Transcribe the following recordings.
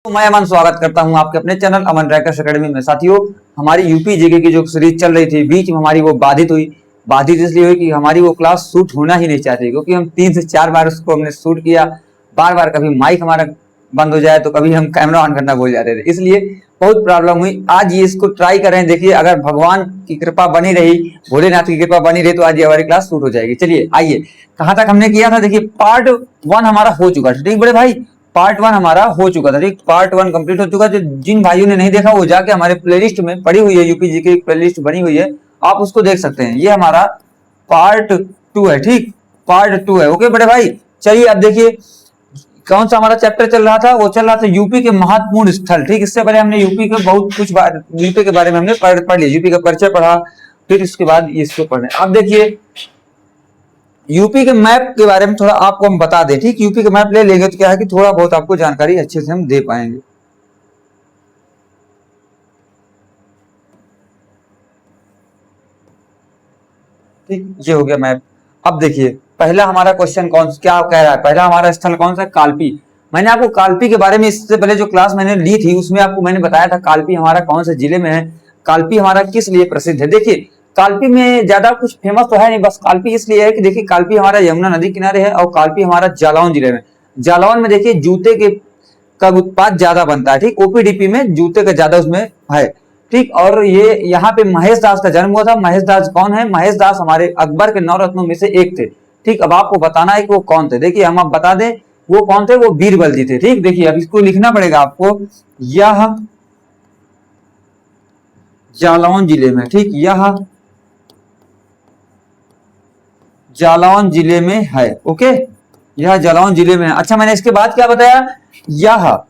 तो मैं अमन स्वागत करता हूं आपके अपने चैनल अमन रैकर्स एकेडमी में। साथियों, हमारी यूपी जीके की जो सीरीज चल रही थी बीच में हमारी वो बाधित हुई। बाधित इसलिए हुई कि हमारी वो क्लास शूट होना ही नहीं चाहती, क्योंकि हम 3 से 4 बार उसको हमने शूट किया। बार बार कभी माइक हमारा बंद हो जाए तो कभी हम कैमरा ऑन करना भूल जाते थे, इसलिए बहुत प्रॉब्लम हुई। आज ये इसको ट्राई करें, देखिए अगर भगवान की कृपा बनी रही, भोलेनाथ की कृपा बनी रही तो आज ये हमारी क्लास शूट हो जाएगी। चलिए आइए, कहां तक हमने किया था। देखिए पार्ट 1 हमारा हो चुका है, ठीक बड़े भाई। पार्ट 1 हमारा हो चुका था, ठीक। पार्ट 1 कंप्लीट हो चुका है। जिन भाइयों ने नहीं देखा वो जाके हमारे प्लेलिस्ट में पड़ी हुई है, यूपी जी की प्लेलिस्ट बनी हुई है, आप उसको देख सकते हैं। ये हमारा पार्ट 2 है, ठीक। पार्ट 2 है, ओके बड़े भाई। चलिए अब देखिए कौन सा हमारा चैप्टर चल रहा था। वो चल रहा था यूपी के महत्वपूर्ण स्थल, ठीक। इससे पहले हमने यूपी के बहुत कुछ यूपी के बारे में हमने पढ़ लिया, यूपी का परिचय पढ़ा, फिर इसके बाद इसको पढ़े। अब देखिए यूपी के मैप के बारे में थोड़ा आपको हम बता दें, ठीक। यूपी के मैप ले लेंगे तो क्या है कि थोड़ा बहुत आपको जानकारी अच्छे से हम दे पाएंगे। ठीक, ये हो गया मैप। अब देखिए पहला हमारा क्वेश्चन क्या कह रहा है। पहला हमारा स्थल कौन सा है? कालपी। मैंने आपको कालपी के बारे में इससे पहले जो क्लास मैंने ली थी उसमें आपको मैंने बताया था कालपी हमारा कौन से जिले में है, कालपी हमारा किस लिए प्रसिद्ध है। देखिए कालपी में ज्यादा कुछ फेमस तो है नहीं, बस कालपी इसलिए है कि देखिए कालपी हमारा यमुना नदी किनारे है और कालपी हमारा जालौन जिले में। जालौन में देखिए जूते के का उत्पाद ज्यादा बनता है, ठीक। ओपीडीपी में जूते का ज्यादा उसमें है, ठीक। और ये यहाँ पे महेश दास का जन्म हुआ था। महेश दास कौन है? महेश दास हमारे अकबर के 9 रत्नों में से एक थे, ठीक। अब आपको बताना है कि वो कौन थे। देखिए हम आप बता दें वो कौन थे, वो बीरबल जी थे, ठीक। देखिए अब इसको लिखना पड़ेगा आपको, यह जालौन जिले में, ठीक। यह जालौन जिले में है, ओके। यह जालौन जिले में है। अच्छा मैंने इसके बाद क्या बताया? यह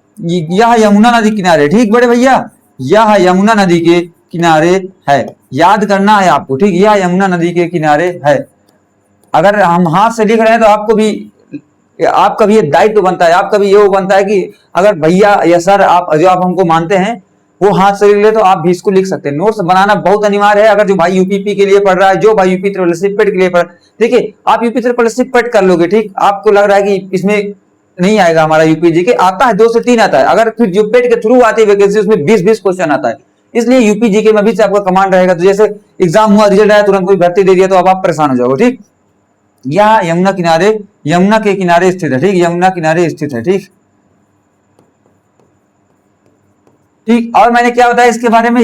यमुना नदी किनारे, ठीक बड़े भैया। यह यमुना नदी के किनारे है, याद करना है आपको, ठीक। यह यमुना नदी के किनारे है। अगर हम हाथ से लिख रहे हैं तो आपका भी ये दायित्व बनता है, आपका भी ये वो बनता है कि अगर भैया या सर आप जो आप हमको मानते हैं वो हाथ से लिख ले तो आप भी इसको लिख सकते हैं। नोट्स बनाना बहुत अनिवार्य है। अगर जो भाई यूपीपी के लिए पढ़ रहा है, जो भाई यूपी ट्रिपल पेट के लिए पढ़, देखिए आप यूपी ट्रिपल पेट कर लोगे, ठीक। आपको लग रहा है कि इसमें नहीं आएगा, हमारा यूपीजी के आता है 2 से 3 आता है। अगर फिर जो पेट के थ्रू आती है वैकेंसी उसमें 20-20 क्वेश्चन आता है, इसलिए यूपीजी के में भी से आपका कमांड रहेगा। तो जैसे एग्जाम हुआ, रिजल्ट आया, तुरंत कोई भर्ती दे दिया तो अब आप परेशान हो जाओगे, ठीक। यह यमुना के किनारे स्थित है, ठीक। यमुना किनारे स्थित है, ठीक। ठीक, और मैंने क्या बताया इसके बारे में?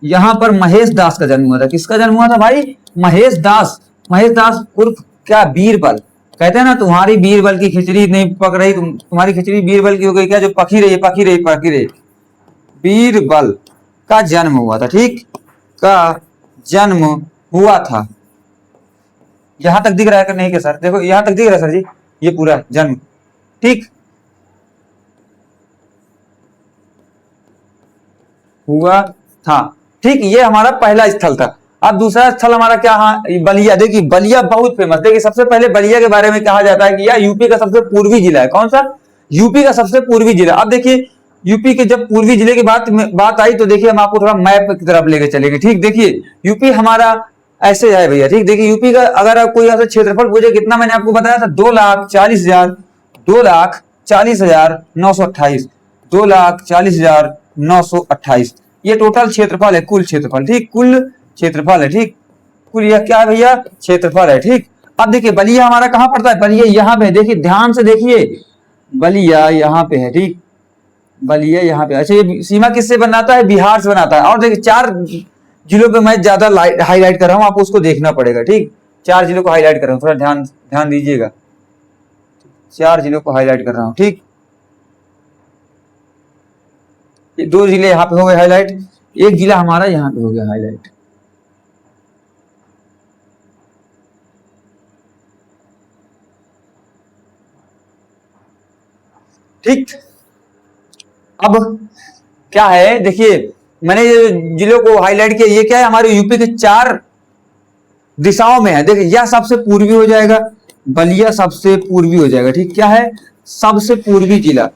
यहां पर महेश दास का जन्म हुआ था। किसका जन्म हुआ था भाई? महेश दास। महेश दास उर्फ क्या? बीरबल। कहते हैं ना तुम्हारी बीरबल की खिचड़ी नहीं पक रही, तुम्हारी खिचड़ी बीरबल की हो गई क्या? जो पकी रही पकी रही पकी रही। बीरबल का जन्म हुआ था, ठीक। का जन्म हुआ था। यहां तक दिख रहा है कि नहीं? के सर देखो यहां तक दिख रहा है सर जी, ये पूरा जन्म, ठीक। हुआ था, ठीक। ये हमारा पहला स्थल था। अब दूसरा स्थल हमारा क्या? हाँ बलिया। देखिए बलिया बहुत फेमस। देखिए सबसे पहले बलिया के बारे में कहा जाता है कि यह यूपी का सबसे पूर्वी जिला है। कौन सा? यूपी का सबसे पूर्वी जिला। अब देखिए यूपी के जब पूर्वी जिले की बात आई तो देखिए हम आपको थोड़ा मैप की तरफ लेके चलेंगे, ठीक। देखिए यूपी हमारा ऐसे है भैया, ठीक। देखिए यूपी का अगर कोई आपसे क्षेत्रफल पूछे कितना, मैंने आपको बताया था 2,40,928, 2,40,928। ये टोटल क्षेत्रफल है, कुल क्षेत्रफल, ठीक। कुल क्षेत्रफल है, ठीक। कुल यह क्या है भैया? क्षेत्रफल है, ठीक। अब देखिए बलिया हमारा कहां पड़ता है? बलिया यहां पे, देखिए ध्यान से देखिए, बलिया यहां पे है, ठीक। बलिया यहाँ पे। अच्छा ये सीमा किससे बनाता है? बिहार से बनाता है। और देखिए 4 जिलों पे मैं ज्यादा हाईलाइट कर रहा हूँ, आपको उसको देखना पड़ेगा, ठीक। 4 जिलों को हाईलाइट कर रहा हूँ, थोड़ा ध्यान ध्यान दीजिएगा। 4 जिलों को हाईलाइट कर रहा हूँ, ठीक। 2 जिले यहाँ पे हो गए हाईलाइट, एक जिला हमारा यहाँ पे हो गया हाईलाइट, ठीक। अब क्या है? देखिए मैंने जिलों को हाईलाइट किया, ये क्या है? हमारे यूपी के 4 दिशाओं में है। देखिए यह सबसे पूर्वी हो जाएगा, बलिया सबसे पूर्वी हो जाएगा, ठीक। क्या है? सबसे पूर्वी जिला,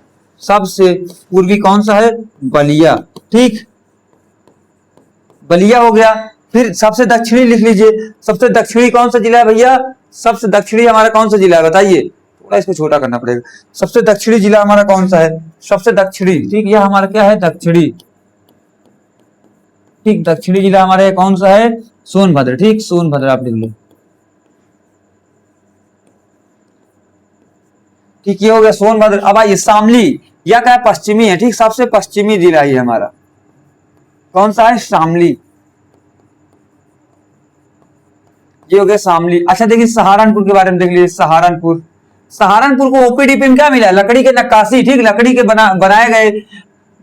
सबसे पूर्वी कौन सा है? बलिया, ठीक। बलिया हो गया। फिर सबसे दक्षिणी लिख लीजिए, सबसे दक्षिणी कौन सा जिला है भैया? सबसे दक्षिणी हमारा कौन सा जिला है बताइए? थोड़ा इसको छोटा करना पड़ेगा। सबसे दक्षिणी जिला हमारा कौन सा है? सबसे दक्षिणी, ठीक, यह हमारा क्या है? दक्षिणी, ठीक, दक्षिणी जिला हमारे कौन सा है? सोनभद्र, ठीक, सोनभद्र आप लिख लो, ठीक, ये हो गया सोनभद्र। अब आइए शामली, यह क्या है? पश्चिमी है, ठीक, सबसे पश्चिमी जिला ये हमारा कौन सा है? शामली, ये हो गया शामली। अच्छा देखिए सहारनपुर के बारे में देख लीजिए, सहारनपुर, सहारनपुर को ओपीडीपी में क्या मिला? लकड़ी के नक्काशी, ठीक, लकड़ी के बनाए गए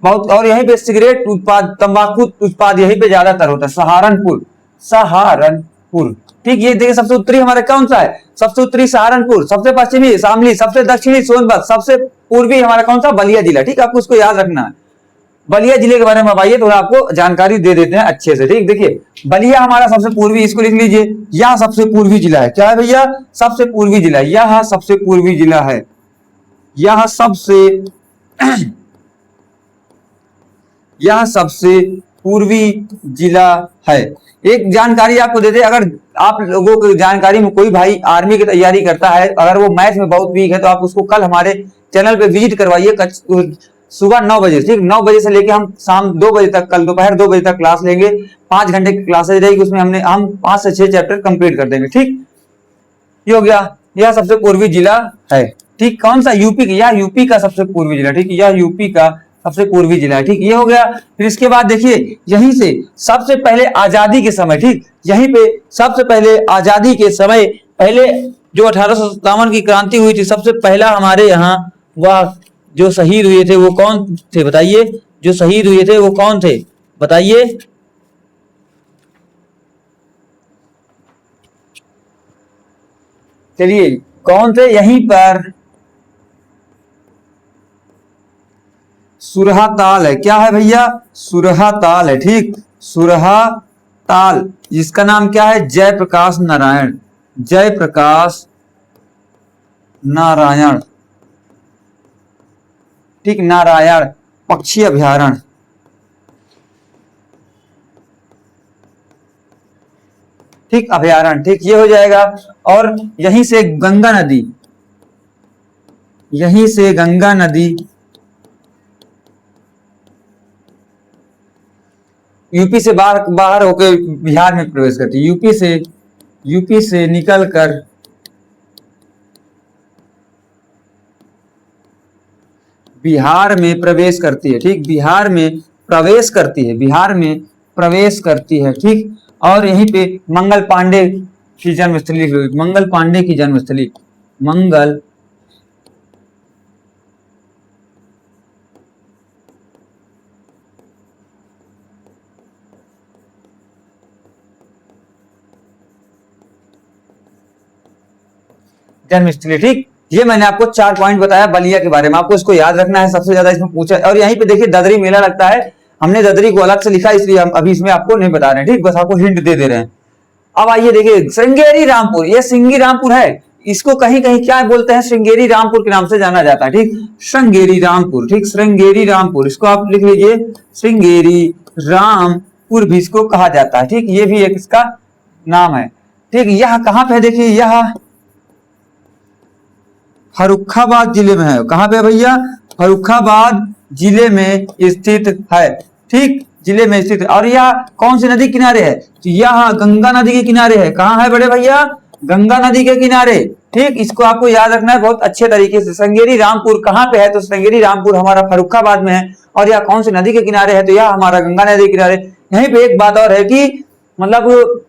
बहुत, और यहीं पे सिगरेट उत्पाद, तंबाकू उत्पाद यहीं पे ज्यादातर होता है। सहारनपुर, सहारनपुर, ठीक, ये देखिए सबसे उत्तरी हमारा कौन सा है? सबसे उत्तरी सहारनपुर, सबसे पश्चिमी शामली, सबसे दक्षिणी सोनभद्र, सबसे पूर्वी हमारा कौन सा? बलिया जिला, ठीक, आपको उसको याद रखना है। बलिया जिले के बारे में आइए थोड़ा आपको जानकारी दे देते हैं अच्छे से, ठीक, देखिए बलिया हमारा सबसे पूर्वी, इसको लिख लीजिए, यह सबसे पूर्वी जिला है। क्या है भैया? सबसे पूर्वी जिला, यह सबसे पूर्वी जिला है, यह सबसे यह सबसे पूर्वी जिला है। एक जानकारी आपको देते, अगर आप लोगों की जानकारी में कोई भाई आर्मी की तैयारी करता है, अगर वो मैथ में बहुत वीक है, तो आप उसको कल हमारे चैनल पे विजिट करवाइए, सुबह 9 बजे, ठीक, 9 बजे से लेके हम शाम 2 बजे तक, कल दोपहर 2 बजे तक क्लास लेंगे। 5 घंटे की क्लासेज रहेगी, उसमें हम 5 से 6 चैप्टर कंप्लीट कर देंगे, ठीक। ये हो गया, यह सबसे पूर्वी जिला है, ठीक, कौन सा? यूपी का, यह यूपी का सबसे पूर्वी जिला, ठीक, यह यूपी का सबसे पूर्वी जिला है, ठीक, ये हो गया। फिर इसके बाद देखिए यहीं से सबसे पहले आजादी के समय, ठीक, यहीं पे सबसे पहले आजादी के समय, पहले जो 1857 की क्रांति हुई थी, सबसे पहला हमारे यहाँ वह जो शहीद हुए थे वो कौन थे बताइए? जो शहीद हुए थे वो कौन थे बताइए? चलिए कौन थे? यहीं पर सुरहा ताल है, क्या है भैया? सुरहा ताल है, ठीक, सुरहा ताल, जिसका नाम क्या है? जयप्रकाश नारायण, जयप्रकाश नारायण, ठीक, नारायण पक्षी अभ्यारण्य, ठीक, अभ्यारण्य, ठीक, ये हो जाएगा। और यहीं से गंगा नदी, यहीं से गंगा नदी यूपी से बाहर होकर बिहार में प्रवेश करती है, यूपी से निकलकर बिहार में प्रवेश करती है, ठीक, बिहार में प्रवेश करती है, बिहार में प्रवेश करती है, ठीक। और यहीं पे मंगल पांडे की जन्मस्थली, मंगल पांडे की जन्मस्थली, मंगल जन्मस्थली, ठीक। ये मैंने आपको 4 पॉइंट बताया बलिया के बारे में, आपको इसको याद रखना है, सबसे ज्यादा इसमें पूछा। और यहीं पे देखिए ददरी मेला लगता है, हमने ददरी को अलग से लिखा, इसलिए हम अभी इसमें आपको नहीं बता रहे हैं, ठीक, बस आपको हिंट दे रहे हैं। अब आइए देखिए श्रृंगेरी रामपुर, ये श्रृंगी रामपुर है, इसको कहीं कहीं क्या बोलते हैं? श्रृंगेरी रामपुर के नाम से जाना जाता है, ठीक, श्रृंगेरी रामपुर, ठीक, श्रृंगेरी रामपुर, इसको आप लिख लीजिए, श्रृंगेरी रामपुर भी इसको कहा जाता है, ठीक, ये भी एक इसका नाम है, ठीक। यह कहां पे है? देखिए यह फर्रुखाबाद जिले में है, कहां पे भैया? फर्रुखाबाद जिले में स्थित है, ठीक, जिले में स्थित है। और यह कौन सी नदी किनारे है? तो यह गंगा नदी के किनारे है, कहां है बड़े भैया? गंगा नदी के किनारे, ठीक, इसको आपको याद रखना है बहुत अच्छे तरीके से। श्रृंगेरी रामपुर कहां पे है? तो श्रृंगेरी रामपुर हमारा फर्रुखाबाद में है। और यह कौन सी नदी के किनारे है? तो यह हमारा गंगा नदी के किनारे। यहीं पे एक बात और है कि मतलब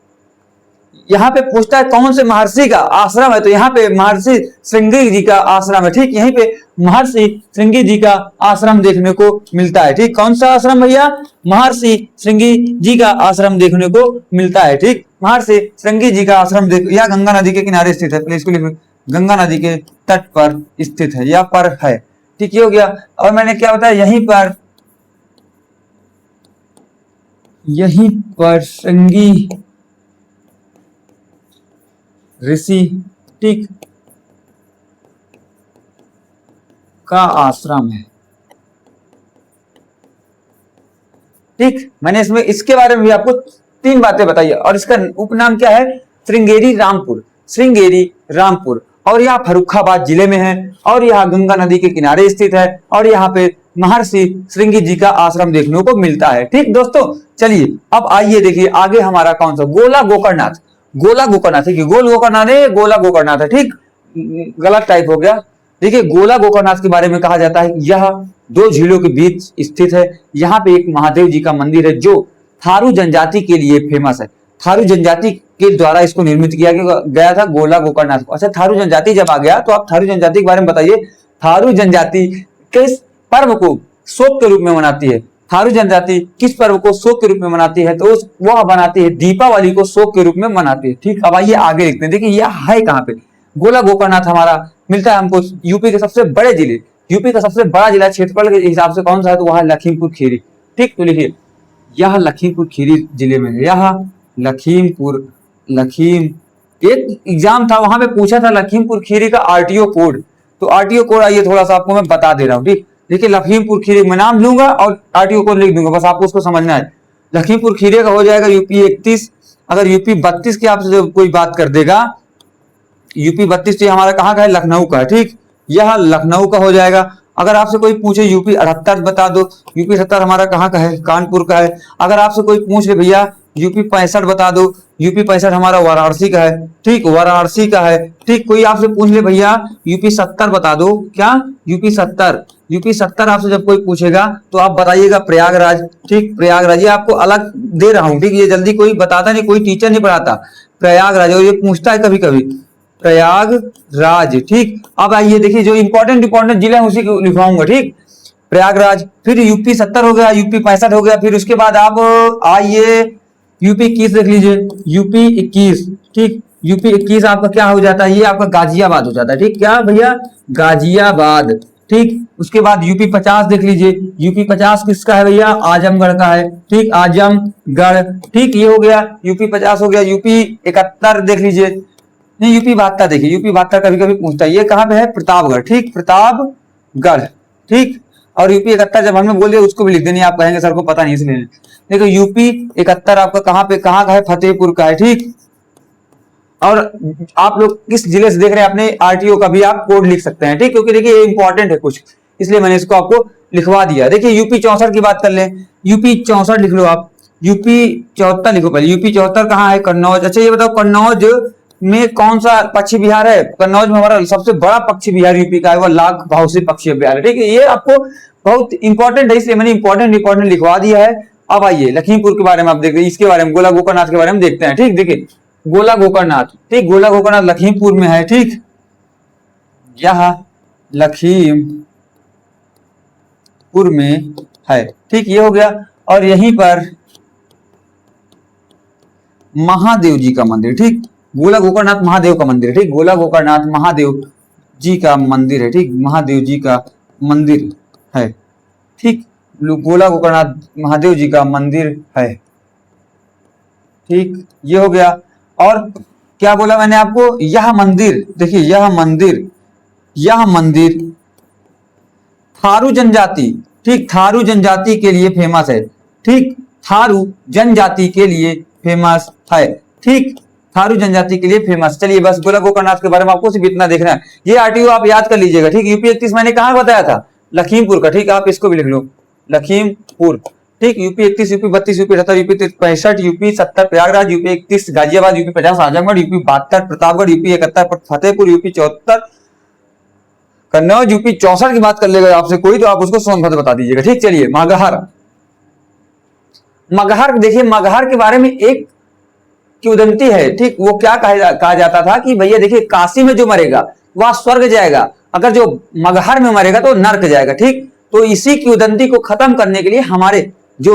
यहाँ पे पूछता है कौन से महर्षि का आश्रम है, तो यहाँ पे महर्षि श्रृंगी जी का आश्रम है, ठीक, यहीं पे महर्षि श्रृंगी जी का आश्रम देखने को मिलता है, ठीक। कौन सा आश्रम भैया? महर्षि श्रृंगी जी का आश्रम देखने को मिलता है, ठीक, महर्षि श्रृंगी जी का आश्रम यह गंगा नदी के किनारे स्थित है, प्लीज इसको लिखो, गंगा नदी के तट पर स्थित है या पर है, ठीक, ये हो गया। और मैंने क्या बताया? यहीं पर श्रृंगी ऋषि, ठीक, का आश्रम है, ठीक। मैंने इसमें इसके बारे में भी आपको 3 बातें बताई है। और इसका उपनाम क्या है? श्रृंगेरी रामपुर, श्रृंगेरी रामपुर। और यह फर्रुखाबाद जिले में है और यह गंगा नदी के किनारे स्थित है और यहाँ पे महर्षि श्रृंगी जी का आश्रम देखने को मिलता है। ठीक दोस्तों, चलिए अब आइए देखिए आगे हमारा कौन सा गोला गोकर्णनाथ। गोला गोकर्णनाथ, ठीक है, गोल गोकर्णनाथ है, गोला गोकर्णनाथ है, ठीक, गलत टाइप हो गया। देखिए गोला गोकर्णनाथ के बारे में कहा जाता है यह दो झीलों के बीच स्थित है। यहाँ पे एक महादेव जी का मंदिर है जो थारू जनजाति के लिए फेमस है। थारू जनजाति के द्वारा इसको निर्मित किया गया था गोला गोकर्णनाथ को। अच्छा, थारू जनजाति जब आ गया तो आप थारू जनजाति के बारे में बताइए। थारू जनजाति किस पर्व को शोक के रूप में मनाती है? थारू जनजाति किस पर्व को शोक के रूप में मनाती है? तो वह बनाती है दीपावली को शोक के रूप में मनाती है। ठीक, अब आइए आगे देखते हैं। देखिए यह है कहाँ पे? गोला गोकर्णनाथ हमारा मिलता है हमको यूपी के सबसे बड़े जिले, यूपी का सबसे बड़ा जिला क्षेत्रफल के हिसाब से कौन सा है? तो वह लखीमपुर खीरी। ठीक, तो लिखिए यह लखीमपुर खीरी जिले में है। यह लखीमपुर, एक एग्जाम था वहां पे पूछा था लखीमपुर खीरी का आरटीओ कोड। तो आरटीओ कोड आइए थोड़ा सा आपको मैं बता दे रहा हूँ। ठीक, देखिए लखीमपुर खीरी मैं नाम लूंगा और आरटीओ कोड लिख दूंगा, बस आपको उसको समझना है। लखीमपुर खीरी का हो जाएगा यूपी 31। अगर यूपी 32 की आपसे कोई बात कर देगा, यूपी 32 तो हमारा कहाँ का है? लखनऊ का है। ठीक, यह लखनऊ का हो जाएगा। अगर आपसे कोई पूछे यूपी 78 बता दो, यूपी 78 हमारा कहाँ का है? कानपुर का है। अगर आपसे कोई पूछ ले भैया यूपी 65 बता दो, यूपी 65 हमारा वाराणसी का है। ठीक, वाराणसी का है। ठीक, कोई आपसे पूछ ले भैया यूपी 70 बता दो, क्या? यूपी 70 आपसे जब कोई पूछेगा तो आप बताइएगा प्रयागराज। ठीक, प्रयागराज, ये आपको अलग दे रहा हूँ। ठीक, ये जल्दी कोई बताता नहीं, कोई टीचर नहीं पढ़ाता प्रयागराज, और ये पूछता है कभी कभी प्रयागराज। ठीक, अब आइए देखिए जो इंपॉर्टेंट जिले हैं उसी को लिखवाऊंगा। ठीक, प्रयागराज, फिर यूपी 70 हो गया, यूपी 65 हो गया, फिर उसके बाद आप आइए यूपी 21 देख लीजिए, यूपी 21। ठीक, यूपी 21 आपका क्या हो जाता है? ये आपका गाजियाबाद हो जाता है। ठीक, क्या भैया? गाजियाबाद। ठीक, उसके बाद यूपी 50 देख लीजिए, यूपी 50 किसका है भैया? आजमगढ़ का है। ठीक, आजमगढ़। ठीक, ये हो गया यूपी 50 हो गया। यूपी 71 देख लीजिए, नहीं यूपी 72 देखिए, यूपी 72 कभी कभी पूछता है, ये कहाँ पे है? प्रतापगढ़। ठीक, प्रतापगढ़। ठीक, और यूपी 71 जब हमने बोल दिया उसको भी लिख देनी, आप कहेंगे सर को पता नहीं इसलिए। देखो यूपी 71 आपका कहाँ का है? फतेहपुर का है। ठीक, और आप लोग किस जिले से देख रहे हैं अपने आरटीओ का भी आप कोड लिख सकते हैं। ठीक, क्योंकि देखिए ये इंपॉर्टेंट है कुछ, इसलिए मैंने इसको आपको लिखवा दिया। देखिए यूपी 64 की बात कर ले, यूपी 64 लिख लो आप, यूपी 74 लिखो पहले। यूपी 74 कहाँ है? कन्नौज। अच्छा ये बताओ कन्नौज में कौन सा पक्षी विहार है? कन्नौज में हमारा सबसे बड़ा पक्षी विहार यूपी का है, वो लाख भावसी पक्षी विहार है। ठीक है, ये आपको बहुत इंपॉर्टेंट है, इसलिए मैंने इंपॉर्टेंट लिखवा दिया है। अब आइए लखीमपुर के बारे में आप देखते हैं, इसके बारे में गोला गोकर्णनाथ के बारे में देखते हैं। ठीक, देखिए गोला गोकर्णनाथ, ठीक, गोला गोकर्णनाथ लखीमपुर में है। ठीक, यह लखीमपुर में है। ठीक, ये हो गया, और यहीं पर महादेव जी का मंदिर। ठीक, गोला गोकर्णनाथ महादेव का मंदिर है। ठीक, गोला गोकर्णनाथ महादेव जी का मंदिर है। ठीक, महादेव जी का मंदिर है। ठीक, गोला गोकर्णनाथ महादेव जी का मंदिर है। ठीक, ये हो गया। और क्या बोला मैंने आपको? यह मंदिर, देखिए यह मंदिर थारू जनजाति, ठीक, थारू जनजाति के लिए फेमस है। ठीक, थारू जनजाति के लिए फेमस है। ठीक, थारू जनजाति के लिए फेमस। चलिए बस गोला गोकर्णनाथ के बारे में आपको सिर्फ इतना देखना है। ये आरटीओ आप याद कर लीजिएगा। ठीक, यूपी 31 मैंने कहाँ बताया था? लखीमपुर का। ठीक, आप इसको भी लिख लो, लखीमपुर। ठीक, UP 31, UP 32, UP 78, UP 65, UP 70 Prayagraj, UP 31 Ghaziabad, UP 50 Azamgarh, UP 72 Pratapgarh, UP 71 Fatehpur, UP 74 Kannauj, UP 64 की बात कर लेगा आपसे कोई तो आप उसको सोनभद्र बता दीजिएगा। ठीक, चलिए मगहर। देखिए मगहर के बारे में एक किंवदंती है। ठीक, वो क्या कहा जाता था कि भैया देखिए काशी में जो मरेगा वह स्वर्ग जाएगा, अगर जो मगहर में मरेगा तो नर्क जाएगा। ठीक, तो इसी किंवदंती को खत्म करने के लिए हमारे जो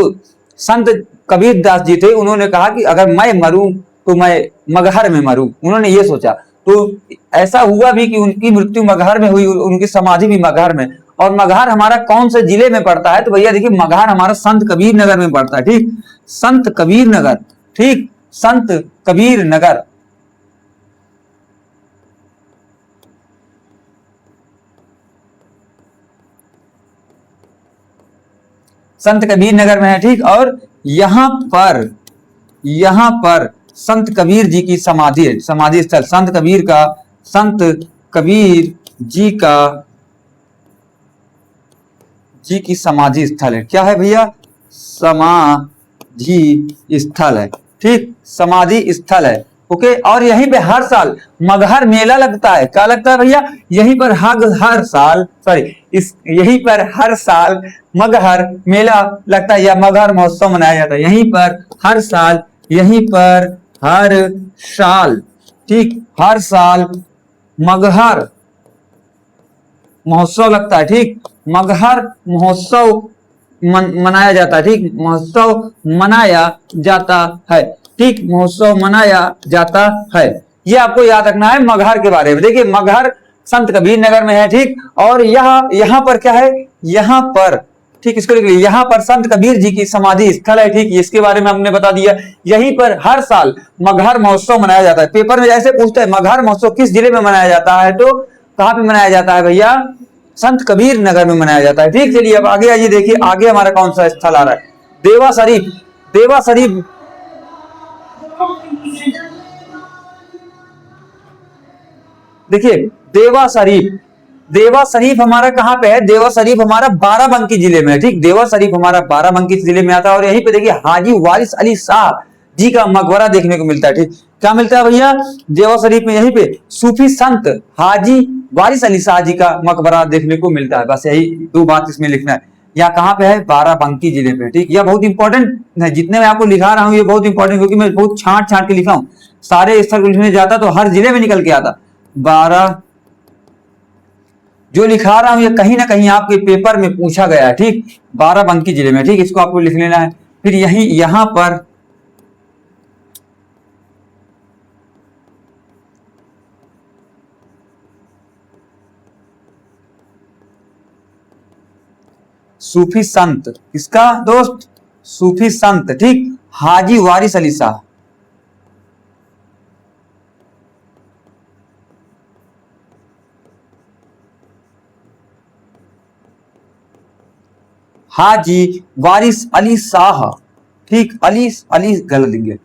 संत कबीर दास जी थे उन्होंने कहा कि अगर मैं मरूं तो मैं मगहर में मरूं। उन्होंने ये सोचा, तो ऐसा हुआ भी कि उनकी मृत्यु मगहर में हुई, उनकी समाधि भी मगहर में। और मगहर हमारा कौन से जिले में पड़ता है? तो भैया देखिए मगहर हमारा संत कबीर नगर में पड़ता है। ठीक, संत कबीर नगर। ठीक, संत कबीर नगर। संत कबीर नगर में है। ठीक, और यहां पर संत कबीर जी की समाधि है, समाधि स्थल संत कबीर का, संत कबीर जी की समाधि स्थल है। क्या है भैया? समाधि स्थल है। ठीक, समाधि स्थल है। ओके, और यहीं पे हर साल मगहर मेला लगता है। क्या लगता है भैया? यहीं पर हर साल यहीं पर हर साल मगहर मेला लगता है या मगहर महोत्सव मनाया जाता है। यहीं पर हर साल, यहीं पर हर साल, ठीक, हर साल मगहर महोत्सव लगता है। ठीक, मगहर महोत्सव मनाया जाता है। ठीक, महोत्सव मनाया जाता है। ठीक, महोत्सव मनाया जाता है। ये आपको याद रखना है मगहर के बारे में। देखिए, मगहर संत कबीर नगर में है। ठीक, और यहाँ पर क्या है? यहाँ पर, ठीक, इसको लिख लीजिए, यहाँ पर संत कबीर जी की समाधि स्थल है। ठीक, इसके बारे में हमने बता दिया। यहीं पर हर साल मगहर महोत्सव मनाया जाता है। पेपर में जैसे पूछते हैं मगहर महोत्सव किस जिले में मनाया जाता है, तो कहां पे मनाया जाता है भैया? संत कबीर नगर में मनाया जाता है। ठीक, चलिए अब आगे आइए। देखिए आगे हमारा कौन सा स्थल आ रहा है? देवा शरीफ। देवा शरीफ, देखिए देवा शरीफ, देवा शरीफ हमारा कहां पे है? देवा शरीफ हमारा बाराबंकी जिले में है। ठीक, देवा शरीफ हमारा बाराबंकी जिले में आता है। और यहीं पे देखिए हाजी वारिस अली शाह जी का मकबरा देखने को मिलता है। ठीक, क्या मिलता है भैया? देवा शरीफ में यहीं पे सूफी संत हाजी वारिस अली शाह जी का मकबरा देखने को मिलता है। बस यही दो बात इसमें लिखना है। यह कहां पे है? बाराबंकी जिले में। ठीक, यह बहुत इंपॉर्टेंट है। जितने मैं आपको लिखा रहा हूं ये बहुत इंपॉर्टेंट, क्योंकि मैं बहुत छांट छांट के लिखा हूं। सारे स्थल को लिखने जाता तो हर जिले में निकल के आता। बारह, जो लिखा रहा हूं ये कहीं ना कहीं आपके पेपर में पूछा गया है। ठीक, बाराबंकी जिले में। ठीक, इसको आपको लिख लेना है। फिर यहां पर सूफी संत, किसका दोस्त? सूफी संत, ठीक, हाजी वारिस अली शाह। हाजी वारिस अली शाह। ठीक, अली गलत लिख गए।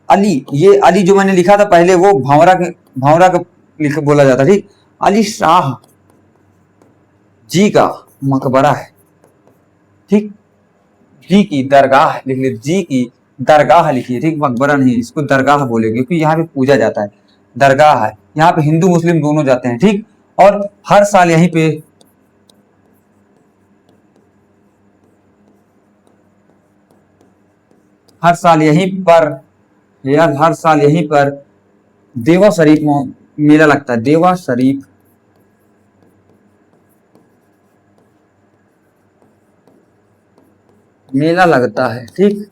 अली, ये अली जो मैंने लिखा था पहले वो भंवरा का बोला जाता। ठीक, अली शाह जी का मकबरा है। ठीक, जी की दरगाह लिख लीजिए, जी की दरगाह लिखिए। ठीक, मकबरा नहीं, इसको दरगाह बोलेंगे क्योंकि यहाँ पे पूजा जाता है। दरगाह है, यहाँ पे हिंदू मुस्लिम दोनों जाते हैं। ठीक, और हर साल यहीं पे हर साल यहीं पर हर साल यहीं पर देवा शरीफ मेला लगता है। देवा शरीफ मेला लगता है। ठीक,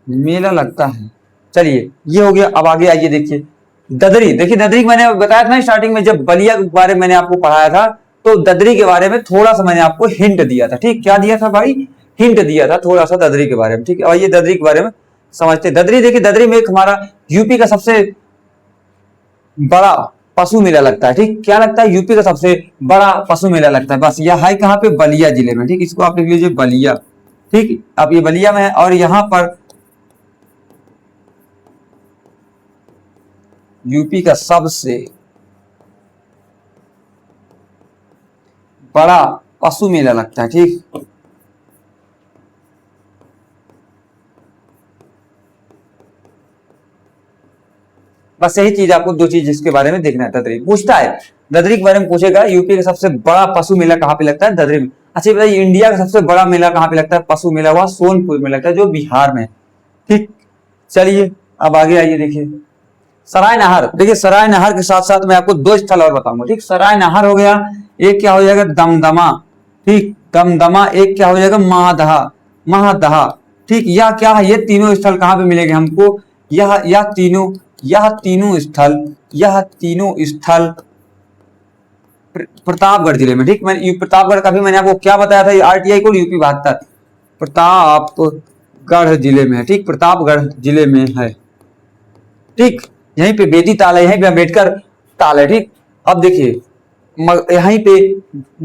मेला लगता है। चलिए ये हो गया। अब आगे आइए, देखिए ददरी। देखिए ददरी मैंने बताया था ना स्टार्टिंग में, जब बलिया के बारे में मैंने आपको पढ़ाया था तो ददरी के बारे में थोड़ा सा मैंने आपको हिंट दिया था। ठीक, क्या दिया था भाई? हिंट दिया था थोड़ा सा ददरी के बारे में। ठीक है, और ये ददरी के बारे में समझते। ददरी, देखिए ददरी में एक हमारा यूपी का सबसे बड़ा पशु मेला लगता है। ठीक, क्या लगता है? यूपी का सबसे बड़ा पशु मेला लगता है। बस यह है कहां पे? बलिया जिले में। ठीक, इसको आप लिख लीजिए बलिया। ठीक, अब ये बलिया में है। और यहां पर यूपी का सबसे बड़ा पशु मेला लगता है। ठीक, बस यही चीज आपको दो चीज इसके बारे में देखना है। ददरी पूछता है, ददरी के बारे में पूछेगा यूपी का सबसे बड़ा पशु मेला कहां पे लगता है? ददरी में। अच्छा बताइए इंडिया का सबसे बड़ा मेला कहां पे लगता है? पशु मेला हुआ सोनपुर में लगता है, जो बिहार में। ठीक, चलिए अब आगे आइए। देखिए सराय नहर। देखिए सराय नहर के साथ साथ मैं आपको दो स्थल और बताऊंगा। ठीक, सराय नहर हो गया, एक क्या हो जाएगा? दमदमा। ठीक, दमदमा। एक क्या हो जाएगा? महादहा। महादहा। ठीक, यह क्या है? ये तीनों स्थल कहां पे मिलेंगे हमको? यह तीनों स्थल प्रतापगढ़ जिले में। ठीक, मैंने प्रतापगढ़ का भी मैंने आपको क्या बताया था? आरटीआई कोड यूपी 72 प्रतापगढ़ जिले में है। ठीक, प्रतापगढ़ जिले में है। ठीक, यहीं पे बेदी ताल है, यहीं पे अम्बेडकर ताल है। ठीक, अब देखिए यहीं पे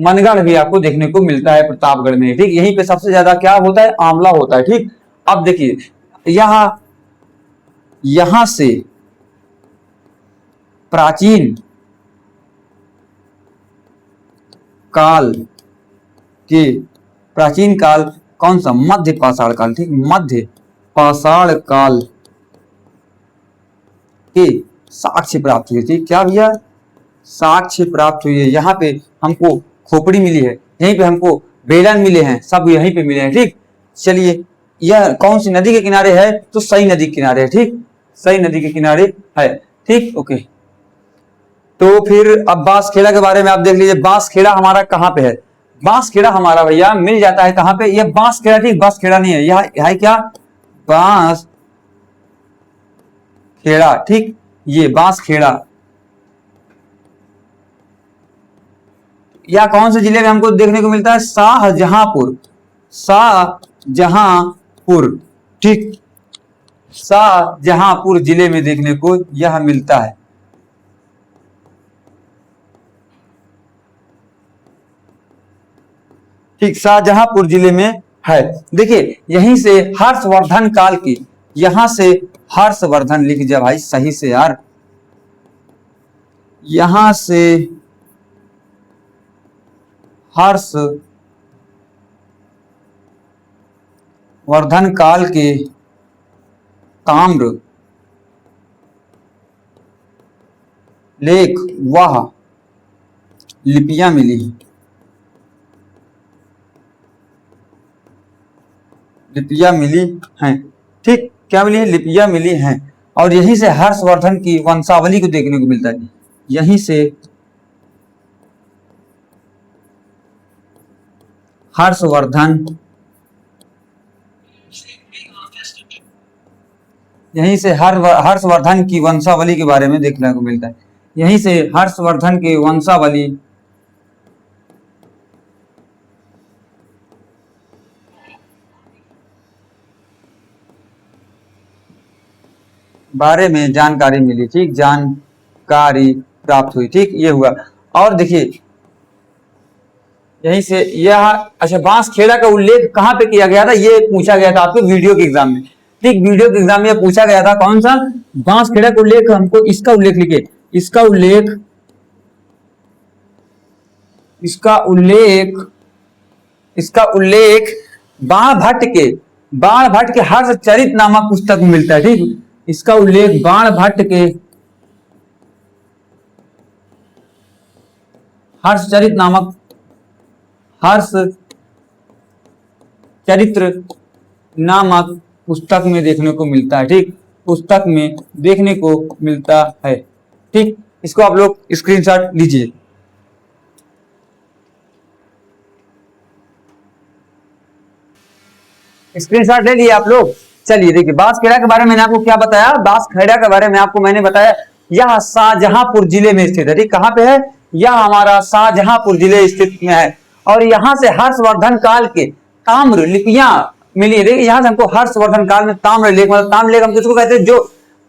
मनगढ़ भी आपको देखने को मिलता है प्रतापगढ़ में। ठीक, यहीं पे सबसे ज्यादा क्या होता है? आंवला होता है। ठीक, अब देखिए यहां से प्राचीन काल के, प्राचीन काल कौन सा, मध्य पाषाण काल, ठीक, मध्य पाषाण काल के साक्ष्य प्राप्त हुए थी। क्या भैया, साक्ष्य प्राप्त हुई है। यहाँ पे हमको खोपड़ी मिली है, यहीं पे हमको बेलन मिले हैं, सब यहीं पे मिले हैं, ठीक। चलिए, यह कौन सी नदी के किनारे है, तो सई नदी के किनारे है, ठीक, सई नदी के किनारे है, ठीक, ओके। तो फिर अब बांसखेड़ा के बारे में आप देख लीजिए, बांसखेड़ा हमारा कहाँ पे है, बांसखेड़ा हमारा भैया मिल जाता है कहाँ पे, यह बांसखेड़ा, ठीक, बांसखेड़ा नहीं है, यह है क्या, बांसखेड़ा, ठीक, ये बांसखेड़ा। या कौन से जिले में हमको देखने को मिलता है, शाहजहांपुर, शाहजहांपुर, ठीक, शाहजहांपुर जिले में देखने को यह मिलता है। ठीक, शाहजहांपुर जिले में है। देखिए, यहीं से हर्षवर्धन काल की, यहां से हर्षवर्धन, लिख जा भाई सही से यार, यहां से हर्षवर्धन काल के ताम्र लेख वह लिपियां मिली, लिपियां मिली हैं, ठीक, क्या मिली है, लिपियां मिली हैं। और यहीं से हर्षवर्धन की वंशावली को देखने को मिलता है, यहीं से हर्षवर्धन, यहीं से हर्षवर्धन की वंशावली के बारे में देखने को मिलता है, यहीं से हर्षवर्धन की वंशावली बारे में जानकारी मिली, ठीक, जानकारी प्राप्त हुई, ठीक, ये हुआ। और देखिए, यहीं से यह, अच्छा, बांसखेड़ा का उल्लेख कहां पे किया गया था, ये पूछा गया था आपको वीडियो के एग्जाम में, ठीक, वीडियो के एग्जाम में पूछा गया था, कौन सा, बांसखेड़ा का उल्लेख, हमको इसका उल्लेख लिखे, इसका उल्लेख, इसका उल्लेख, इसका उल्लेख बाण भट्ट के हर्षचरित नामक पुस्तक में मिलता है, ठीक, इसका उल्लेख बाण भट्ट के हर्षचरित नामक, हर्षचरित्र नामक पुस्तक में देखने को मिलता है, ठीक, पुस्तक में देखने को मिलता है, ठीक। इसको आप लोग स्क्रीनशॉट लीजिए। स्क्रीनशॉट ले लिए आप लोग। चलिए देखिए, बांसखेड़ा के बारे में मैंने आपको क्या बताया, बांसखेड़ा के बारे में आपको मैंने बताया, यह शाहजहांपुर जिले में स्थित है, ठीक, कहां पे है, यह हमारा शाहजहांपुर जिले स्थित में है। और यहां से हर्षवर्धन काल के ताम्र लिपियां मिली, देखिए यहां से हमको हर्षवर्धन काल में ताम्र लेख, मतलब ताम्र लेख हम किसको कहते हैं, जो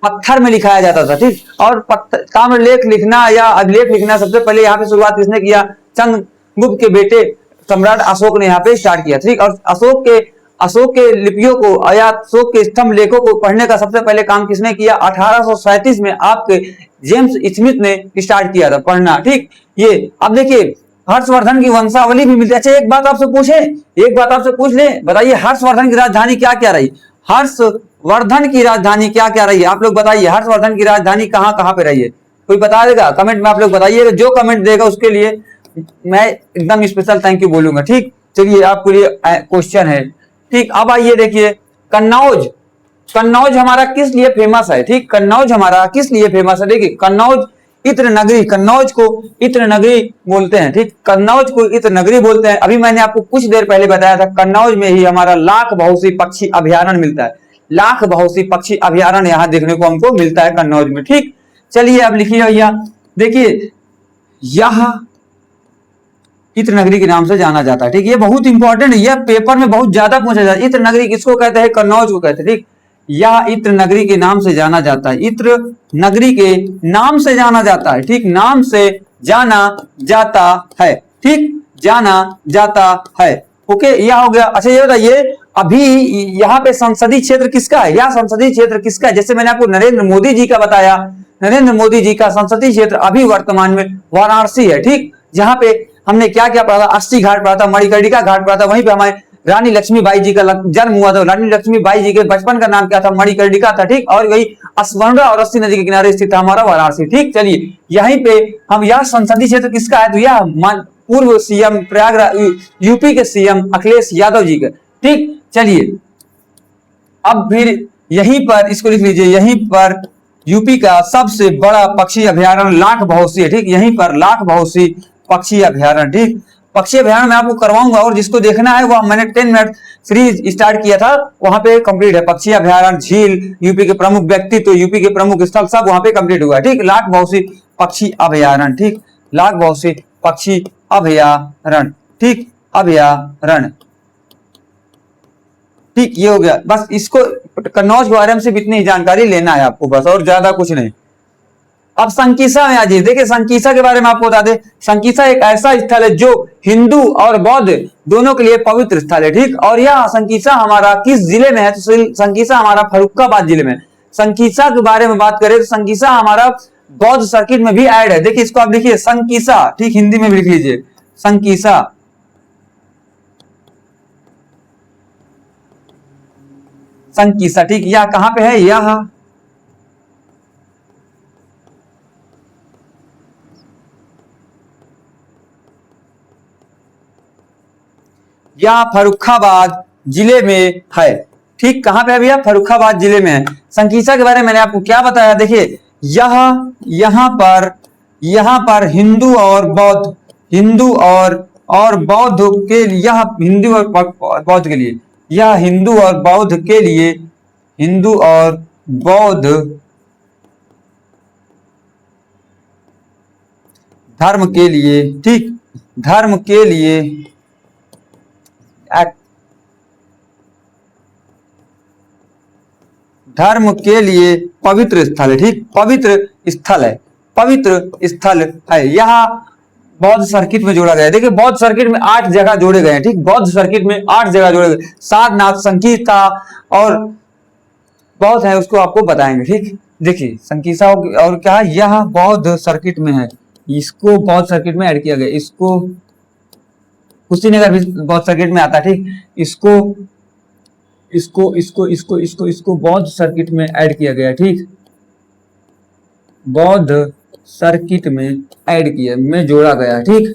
पत्थर में लिखाया जाता था, ठीक। और ताम्र लेख लिखना या अभिलेख लिखना सबसे पहले यहाँ पे शुरुआत किसने किया, चंद्रगुप्त के बेटे सम्राट अशोक ने यहाँ पे स्टार्ट किया, ठीक। और अशोक के लिपियों को या अशोक के स्तंभ लेखों को पढ़ने का सबसे पहले काम किसने किया, 1837 में आपके जेम्स स्मिथ ने स्टार्ट किया था पढ़ना, ठीक। ये अब देखिए, हर्षवर्धन की वंशावली भी मिलती है। अच्छा, एक बात आपसे पूछ ले, बताइए हर्षवर्धन की राजधानी क्या क्या रही, हर्षवर्धन की राजधानी क्या क्या रही है, आप लोग बताइए, हर्षवर्धन की राजधानी कहाँ कहाँ पे रही है, कोई बता देगा, कमेंट में आप लोग बताइए, जो कमेंट देगा उसके लिए मैं एकदम स्पेशल थैंक यू बोलूंगा, ठीक। चलिए, आपके लिए क्वेश्चन है, ठीक। अब आइए देखिए, कन्नौज हमारा किस लिए फेमस है, ठीक, कन्नौज हमारा किस लिए फेमस है, देखिए कन्नौज इत्र नगरी, कन्नौज को इत्र नगरी बोलते हैं, ठीक, कन्नौज को इत्र नगरी बोलते हैं। अभी मैंने आपको कुछ देर पहले बताया था, कन्नौज में ही हमारा लाख बहुसी पक्षी अभ्यारण्य मिलता है, लाख बहुसी पक्षी अभ्यारण्य यहाँ देखने को हमको मिलता है कन्नौज में, ठीक। चलिए अब लिखिए भैया, देखिए यह इत्र नगरी के नाम से जाना जाता है, ठीक, ये बहुत इंपॉर्टेंट है, यह पेपर में बहुत ज्यादा पूछा जाता है, इत्र नगरी किसको कहते हैं, कन्नौज को कहते हैं, ठीक। यह इत्र नगरी के नाम से जाना जाता है, इत्र नगरी के नाम से जाना जाता है, ठीक, नाम से जाना जाता है, ठीक, जाना जाता है, ओके, यह हो गया। अच्छा, ये बताइए, अभी यहाँ पे संसदीय क्षेत्र किसका है, यह संसदीय क्षेत्र किसका है, जैसे मैंने आपको नरेंद्र मोदी जी का बताया, नरेंद्र मोदी जी का संसदीय क्षेत्र अभी वर्तमान में वाराणसी है, ठीक, जहां पे हमने क्या क्या पढ़ा था, 80 घाट पढ़ा था, मणिकर्णिका घाट पढ़ा था, वहीं पे हमारे रानी लक्ष्मीबाई जी का जन्म हुआ था। रानी लक्ष्मीबाई जी के बचपन का नाम क्या था, मणिकर्णिका था, ठीक। और वही स्वर्णा और अस्सी नदी के किनारे स्थित था हमारा वाराणसी, ठीक। चलिए यहीं पे हम, यह संसदीय क्षेत्र किसका है, तो यह पूर्व सीएम प्रयागराज यूपी के सीएम अखिलेश यादव जी का, ठीक। चलिए अब फिर यहीं पर इसको लिख लीजिए, यहीं पर यूपी का सबसे बड़ा पक्षी अभ्यारण्य लाख बहुसी है, ठीक। यहीं पर लाख बहुसी पक्षी अभ्यारण्य, ठीक। पक्षी अभ्यारण्य मैं आपको करवाऊंगा, और जिसको देखना है वो मैंने 10 मिनट सीरीज स्टार्ट किया था, वहां पे कंप्लीट है। पक्षी अभ्यारण्य, झील, यूपी के प्रमुख व्यक्तित्व, यूपी के प्रमुख स्थल, सब वहां पे कंप्लीट हुआ है, ठीक। लाख बहुसी पक्षी अभ्यारण्य, ठीक। लाख बहुसी पक्षी अभ्यारण्य, ठीक, अभ्यारण्य, ठीक। ये हो गया, बस इसको कन्नौज के बारे में सिर्फ इतनी ही जानकारी लेना है आपको बस, और ज्यादा कुछ नहीं। अब संकीसा में आ जाइए, देखिए संकीसा के बारे में आपको बता दें, संकीसा एक ऐसा स्थल है जो हिंदू और बौद्ध दोनों के लिए पवित्र स्थल है, ठीक। और यह संकीसा हमारा किस जिले में है, तो संकीसा हमारा फर्रुखाबाद जिले में। संकीसा के बारे में बात करें तो संकीसा हमारा बौद्ध सर्किट में भी ऐड है। देखिए इसको आप लिखिए संकीसा, ठीक, हिंदी में भी लिख लीजिए संकीसा, संकीसा, ठीक। यह कहां पे है, यह फर्रुखाबाद जिले में है, ठीक। कहां पे है भैया, फर्रुखाबाद जिले में है। संकीसा के बारे में मैंने आपको क्या बताया, देखिए यहां पर हिंदू और बौद्ध, हिंदू और बौद्ध के लिए, यह हिंदू और बौद्ध के लिए, यह हिंदू और बौद्ध के लिए, हिंदू और बौद्ध धर्म के लिए, ठीक, धर्म के लिए धर्म के लिए पवित्र स्थल है, ठीक। पवित्र स्थल है, पवित्र स्थल है। यह बौद्ध सर्किट में जोड़ा गया है। देखिए बौद्ध सर्किट में 8 जगह जोड़े गए हैं, ठीक। बौद्ध सर्किट में 8 जगह जोड़े गए, सारनाथ, संकीसा और बहुत है, उसको आपको बताएंगे, ठीक। देखिए संकीसा और क्या, यह बौद्ध सर्किट में है, इसको बौद्ध सर्किट में ऐड किया गया, इसको कुशीनगर भी बौद्ध सर्किट में आता है, ठीक। इसको बौद्ध सर्किट में ऐड किया गया, ठीक। बौद्ध सर्किट में ऐड किया, में जोड़ा गया, ठीक,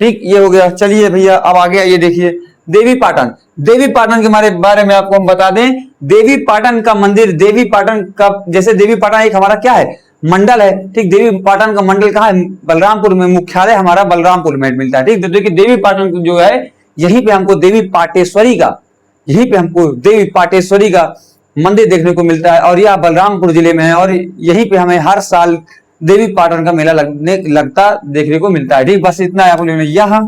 ठीक। ये हो गया। चलिए भैया अब आगे आइए, देखिए देवी पाटन। देवी पाटन के बारे में आपको हम बता दें, देवी पाटन का मंदिर, देवी पाटन का, जैसे देवी पाटन एक हमारा क्या है, मंडल है, ठीक। देवी पाटन का मंडल कहाँ है, बलरामपुर में, मुख्यालय हमारा बलरामपुर में मिलता है, ठीक। तो देखिए देवी पाटन जो है, यहीं पे हमको देवी पाटेश्वरी का, यहीं पे हमको देवी पाटेश्वरी का मंदिर देखने को मिलता है, और यह बलरामपुर जिले में है। और यहीं पे हमें हर साल देवी पाटन का मेला लगता देखने को मिलता है, ठीक। बस इतना है आपको, यह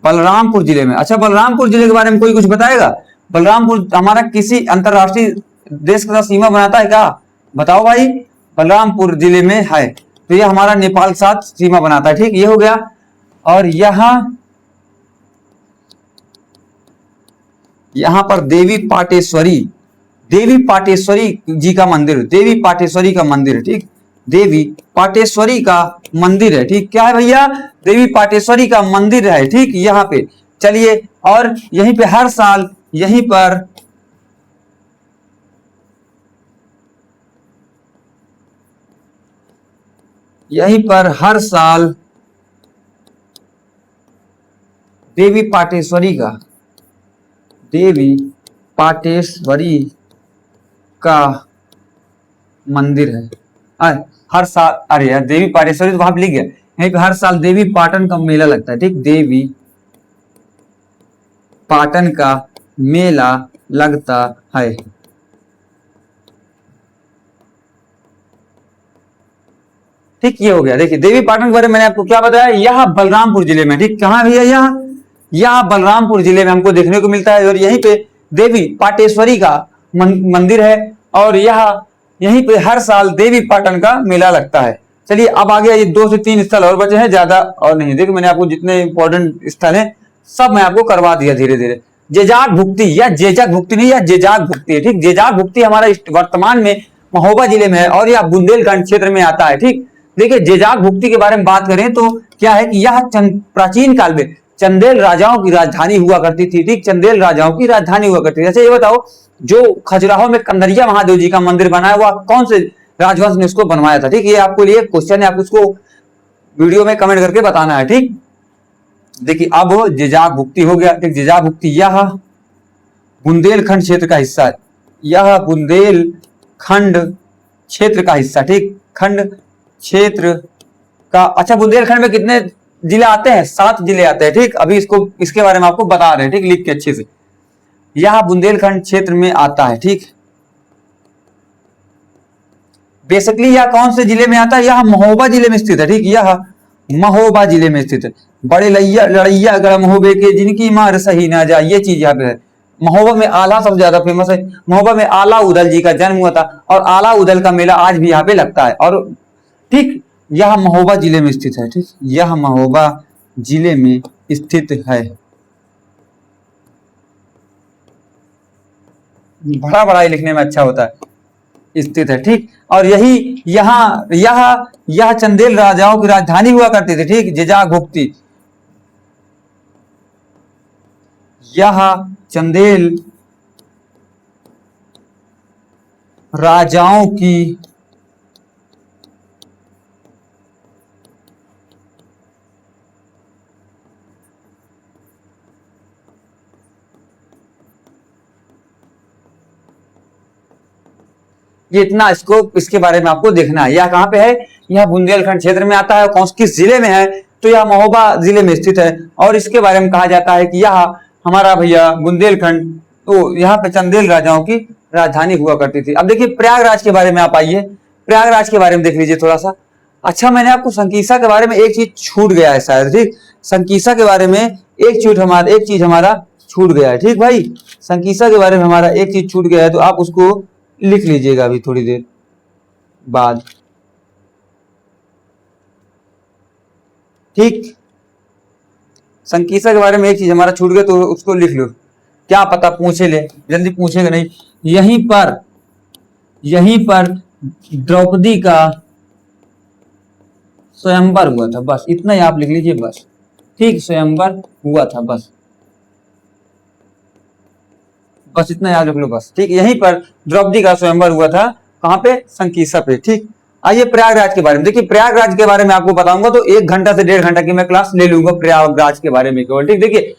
बलरामपुर जिले में। अच्छा, बलरामपुर जिले के बारे में कोई कुछ बताएगा, बलरामपुर हमारा किसी अंतरराष्ट्रीय देश के साथ सीमा बनाता है क्या, बताओ भाई। बलरामपुर जिले में है, तो यह हमारा नेपाल के साथ सीमा बनाता है, ठीक। ये हो गया। और यहां पर देवी पाटेश्वरी जी का मंदिर, देवी पाटेश्वरी का मंदिर है, ठीक। देवी पाटेश्वरी का मंदिर है, ठीक। क्या है भैया, देवी पाटेश्वरी का मंदिर है, ठीक, यहाँ पे। चलिए, और यहीं पे हर साल, यहीं पर हर साल देवी पाटेश्वरी का मंदिर है। हर साल, अरे यार देवी पाटेश्वरी तो वहां पे लिख गया, यहीं पे हर साल देवी पाटन का मेला लगता है, ठीक। देवी पाटन का मेला लगता है, ठीक। ये हो गया। देखिए देवी पाटन के बारे में मैंने आपको क्या बताया, यह बलरामपुर जिले में, ठीक। कहां भैया, यह बलरामपुर जिले में हमको देखने को मिलता है। और यहीं पे देवी पाटेश्वरी का मंदिर है, और यहीं पे हर साल देवी पाटन का मेला लगता है। चलिए अब आगे ये 2 से 3 स्थल और बचे हैं, ज्यादा और नहीं। देखिए मैंने आपको जितने इंपॉर्टेंट स्थल हैं सब मैं आपको करवा दिया धीरे धीरे। जेजाग भुक्ति, या जेजक भुक्ति नहीं, या जेजाग भुक्ति है, ठीक। जेजाग भुक्ति हमारा वर्तमान में महोबा जिले में है, और यह बुंदेलखंड क्षेत्र में आता है, ठीक। देखिए जेजाक भुक्ति के बारे में बात करें तो क्या है कि यह प्राचीन काल में चंदेल राजाओं की राजधानी हुआ करती थी। ठीक, चंदेल राजाओं की राजधानी हुआ करती थी। जैसे ये बताओ, जो खजुराहो में कंदरिया महादेव जी का मंदिर बना है, वह कौन से राजवंश ने उसको बनवाया था? ठीक, ये आपको लिए क्वेश्चन है, आप उसको वीडियो में कमेंट करके बताना है। ठीक, देखिए अब जेजाक भुक्ति हो गया। ठीक, जेजाक भुक्ति यह बुंदेलखंड क्षेत्र का हिस्सा है, यह बुंदेलखंड क्षेत्र का हिस्सा। ठीक, खंड क्षेत्र का। अच्छा, बुंदेलखंड में कितने जिले आते हैं? 7 जिले आते हैं। ठीक, अभी इसको इसके बारे में आपको बता रहे हैं। ठीक, लिख के अच्छे से, यह बुंदेलखंड क्षेत्र में आता है। ठीक, बेसिकली यह कौन से जिले में आता है? यह महोबा जिले में स्थित है। ठीक, यह महोबा जिले में स्थित है। बड़े लड़ैया गढ़ महोबे के जिनकी मार सही ना जाए, ये चीज यहाँ पे है। महोबा में आला सबसे ज्यादा फेमस है। महोबा में आला उदल जी का जन्म हुआ था और आला उदल का मेला आज भी यहाँ पे लगता है। और ठीक, यह महोबा जिले में स्थित है। ठीक, यह महोबा जिले में स्थित है। बड़ा बड़ा ही लिखने में अच्छा होता है, स्थित है। ठीक, और यही यहाँ यह चंदेल राजाओं की राजधानी हुआ करती थी। ठीक, जेजाक भुक्ति यह चंदेल राजाओं की ये इतना स्कोप इसके बारे में आपको देखना है। यह कहाँ पे है? यह बुंदेलखंड क्षेत्र में आता है। कौन किस जिले में है? तो यह महोबा जिले में स्थित है। और इसके बारे में कहा जाता है कि यह हमारा भैया बुंदेलखंड, तो यहाँ पे चंदेल राजाओं की राजधानी हुआ करती थी। अब देखिए प्रयागराज के बारे में आप आइए, प्रयागराज के बारे में देख लीजिए थोड़ा सा। अच्छा, मैंने आपको संकीसा के बारे में एक चीज छूट गया है शायद। ठीक, संकीसा के बारे में एक चीज हमारा छूट गया है। ठीक भाई, संकीसा के बारे में हमारा एक चीज छूट गया है, तो आप उसको लिख लीजिएगा अभी थोड़ी देर बाद। ठीक, संकीसा के बारे में एक चीज हमारा छूट गया, तो उसको लिख लो। क्या पता पूछे ले, जल्दी पूछेगा नहीं। यहीं पर द्रौपदी का स्वयंवर हुआ था। बस इतना ही आप लिख लीजिए बस। ठीक, स्वयंवर हुआ था, बस इतना याद रख लो बस। ठीक, यहीं पर द्रौपदी का स्वयंवर हुआ था। कहाँ पे? संकीसा पे। ठीक, आइए प्रयागराज के बारे में। देखिए प्रयागराज के बारे में आपको बताऊंगा तो 1 घंटा से 1.5 घंटा की मैं क्लास ले लूंगा प्रयागराज के बारे में केवल। ठीक, देखिए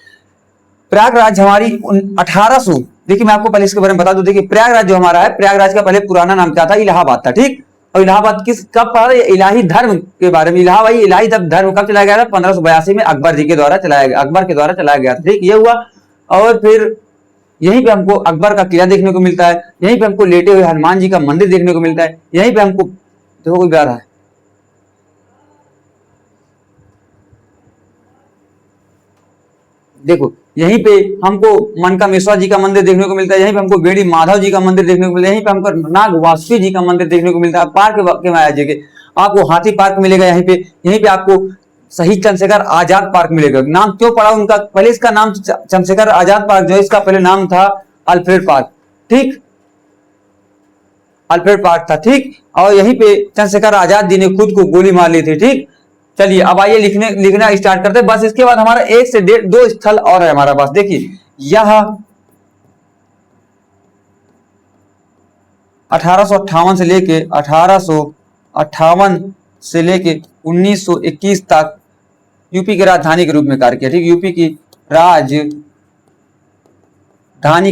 प्रयागराज हमारी 1800, देखिए मैं आपको पहले इसके बारे में बता दूं। देखिए प्रयागराज जो हमारा है, प्रयागराज का पहले पुराना नाम क्या था? इलाहाबाद था। ठीक, और इलाहाबाद कब पड़ा? इलाही धर्म के बारे में। इलाही धर्म कब चलाया गया था? 1582 में अकबर के द्वारा चलाया गया था। ठीक, ये हुआ। और फिर यहीं पे हमको अकबर का किला देखने को मिलता है। यहीं पे हमको लेटे हुए हनुमान जी का मंदिर देखने को मिलता है। यहीं पे हमको, देखो कोई गा रहा है, देखो यहीं पे हमको मनकामेश्वर जी का मंदिर देखने को मिलता है। यहीं पे हमको बेड़ी माधव जी का मंदिर देखने को मिलता है। यहीं पे हमको नाग वासुकी जी का मंदिर देखने को मिलता है। पार्क के माया जी के आपको हाथी पार्क मिलेगा। यहीं पे आपको शहीद चंद्रशेखर आजाद पार्क मिलेगा। नाम क्यों पड़ा उनका? पहले इसका नाम चंद्रशेखर आजाद पार्क जो है, इसका पहले नाम था अल्फ्रेड पार्क। ठीक, अल्फ्रेड पार्क था। ठीक, और यहीं पे चंद्रशेखर आजाद जी ने खुद को गोली मार ली थी। ठीक, चलिए अब आइए लिखना स्टार्ट करते हैं। बस इसके बाद हमारा 1 से 2 स्थल और है हमारा पास। देखिए यह 1858 से लेके 1921 तक यूपी की राजधानी के रूप में कार्य किया। ठीक, यूपी की राजधानी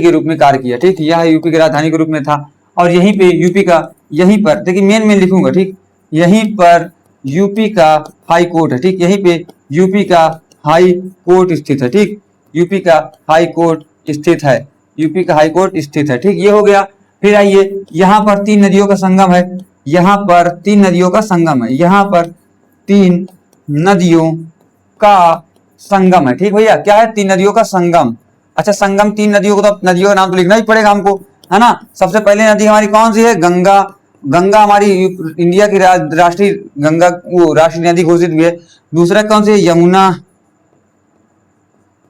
के रूप में कार्य किया। ठीक, यह यूपी की राजधानी के रूप में था। और यहीं पे यूपी का, यहीं पर देखिए मेन लिखूंगा। ठीक, यहीं पर यूपी का हाई कोर्ट है। ठीक, यहीं पे यूपी का हाई कोर्ट स्थित है। ठीक, यूपी का हाई कोर्ट स्थित है। यूपी का हाई कोर्ट स्थित है। ठीक, ये हो गया। फिर आइए, यहाँ पर 3 नदियों का संगम है। यहाँ पर 3 नदियों का संगम है। यहाँ पर 3 नदियों का संगम है। ठीक भैया, क्या है? 3 नदियों का संगम। अच्छा, संगम 3 नदियों को, तो नदियों का नाम तो लिखना ही पड़ेगा हमको, है ना। सबसे पहले नदी हमारी कौन सी है? गंगा। गंगा हमारी इंडिया की राष्ट्रीय गंगा, वो राष्ट्रीय नदी घोषित हुई है। दूसरा कौन सी है? यमुना।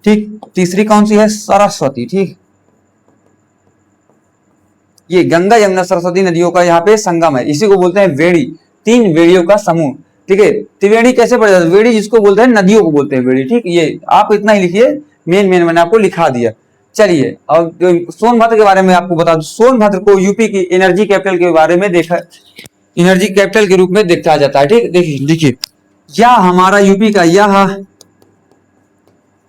ठीक, तीसरी कौन सी है? सरस्वती। ठीक, ये गंगा यमुना सरस्वती नदियों का यहाँ पे संगम है। इसी को बोलते हैं वेड़ी। 3 बेड़ियों का समूह। ठीक है, त्रिवेणी कैसे पढ़ा जाता है? वेड़ी जिसको बोलते हैं, नदियों को बोलते हैं वेड़ी। ठीक, ये आप इतना ही लिखिए, मेन मैंने आपको लिखा दिया। चलिए, और सोनभद्र के बारे में आपको बता दूं, सोनभद्र को यूपी की एनर्जी कैपिटल के बारे में देखा, एनर्जी कैपिटल के रूप में देखा जाता है। ठीक, देखिए देखिए, यह हमारा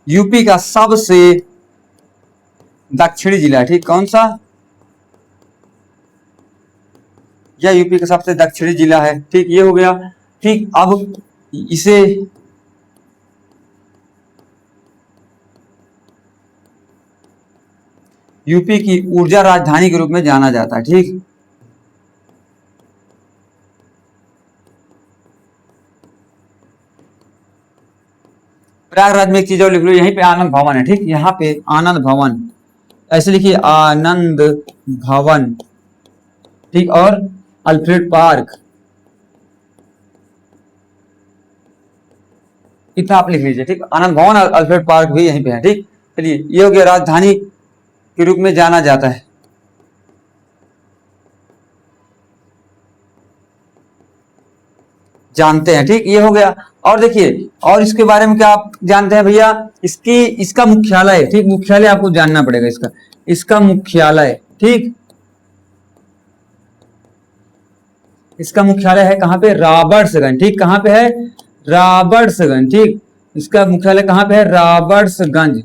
यूपी का सबसे दक्षिणी जिला है। ठीक, कौन सा? यह यूपी का सबसे दक्षिणी जिला है। ठीक, ये हो गया। ठीक, अब इसे यूपी की ऊर्जा राजधानी के रूप में जाना जाता है। ठीक, प्रयागराज में एक चीज और लिख लो, यहीं पे आनंद भवन है। ठीक, यहाँ पे आनंद भवन, ऐसे लिखिए, आनंद भवन। ठीक, और अल्फ्रेड पार्क, इतना आप लिख लीजिए। ठीक, आनंद भवन और अल्फ्रेड पार्क भी यहीं पे है। ठीक, चलिए, ये हो गया, राजधानी के रूप में जाना जाता है, जानते हैं। ठीक, ये हो गया। और देखिए, और इसके बारे में क्या आप जानते हैं भैया? इसका मुख्यालय, ठीक, मुख्यालय आपको जानना पड़ेगा इसका मुख्यालय। ठीक, इसका मुख्यालय है कहाँ पे? रॉबर्ट्सगंज। ठीक, कहाँ पे है? रॉबर्ट्सगंज। ठीक, इसका मुख्यालय कहाँ पे है? रॉबर्ट्सगंज,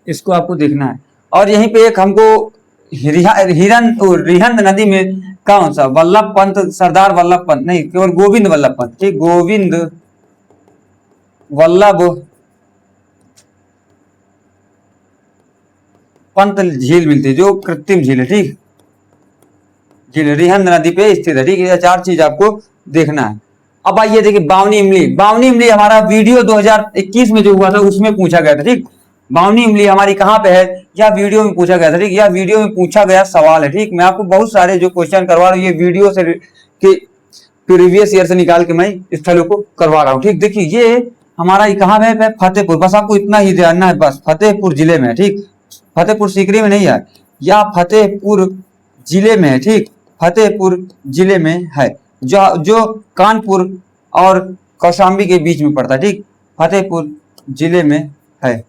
इसको आपको देखना है। और यहीं पे एक हमको रिहंद नदी में कौन सा? वल्लभ पंत, सरदार वल्लभ पंत नहीं, केवल गोविंद वल्लभ पंत। ठीक, गोविंद वल्लभ पंत झील मिलती है, जो कृत्रिम झील है। ठीक, झील रिहंद नदी पे स्थित है। ठीक है, ये 4 चीज आपको देखना है। अब आइए देखिए, बावनी इमली। बावनी इमली हमारा वीडियो 2021 में जो हुआ था उसमें पूछा गया था। ठीक, बावनी इमली हमारी कहाँ पे है? यह वीडियो में पूछा गया था। ठीक, यह वीडियो में पूछा गया सवाल है। ठीक, मैं आपको बहुत सारे जो क्वेश्चन करवा रहा हूँ, ये वीडियो से के प्रीवियस ईयर से निकाल के मैं स्थलों को करवा रहा हूँ। ठीक, देखिए, ये हमारा कहाँ है? फतेहपुर। बस आपको इतना ही जानना है, बस फतेहपुर जिले में है। ठीक, फतेहपुर सीकरी में नहीं है, या फतेहपुर जिले में है। ठीक, फतेहपुर जिले में है, जो कानपुर और कौशाम्बी के बीच में पड़ता है। ठीक, फतेहपुर जिले में है।